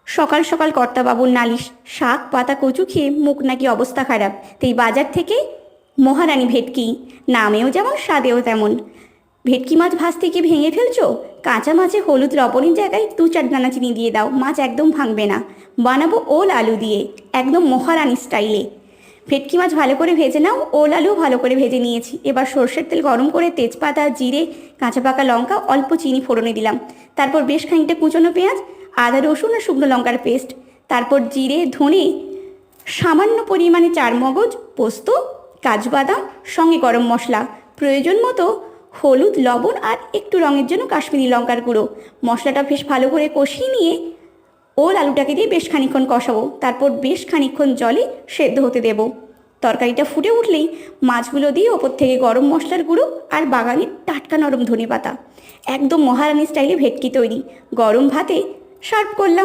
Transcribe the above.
সকাল সকাল কর্তাবাবুর নালিশ, শাক পাতা কচু খেয়ে মুখ নাকি অবস্থা খারাপ, তাই বাজার থেকে মহারানী ভেটকি, নামেও যেমন স্বাদেও তেমন। ভেটকি মাছ ভাজতে কি ভেঙে ফেলছো? কাঁচা মাছে হলুদ লবণের জায়গায় 2-4 দানা চিনি দিয়ে দাও, মাছ একদম ভাঙবে না। বানাবো ওল আলু দিয়ে, একদম মহারানী স্টাইলে। ভেটকি মাছ ভালো করে ভেজে নাও, ওল আলু ভালো করে ভেজে নিয়েছি। এবার সর্ষের তেল গরম করে তেজপাতা, জিরে, কাঁচা পাকা লঙ্কা, অল্প চিনি ফোড়নে দিলাম। তারপর বেশ খানিকটা কুচনো পেঁয়াজ, আদা রসুন আর শুকনো লঙ্কার পেস্ট, তারপর জিরে ধনে, সামান্য পরিমাণে চারমগজ, পোস্ত, কাজু বাদাম, সঙ্গে গরম মশলা, প্রয়োজন মতো হলুদ লবণ আর একটু রঙের জন্য কাশ্মীরি লঙ্কার গুঁড়ো। মশলাটা বেশ ভালো করে কষিয়ে নিয়ে ওল আলুটাকে দিয়ে বেশ খানিকক্ষণ কষাবো। তারপর বেশ খানিকক্ষণ জলে সেদ্ধ হতে দেবো। তরকারিটা ফুটে উঠলেই মাছগুলো দিয়ে ওপর থেকে গরম মশলার গুঁড়ো আর বাগানের টাটকা নরম ধনেপাতা। একদম মহারানী স্টাইলে ভেটকি তৈরি। গরম ভাতে সার্ভ করলাম।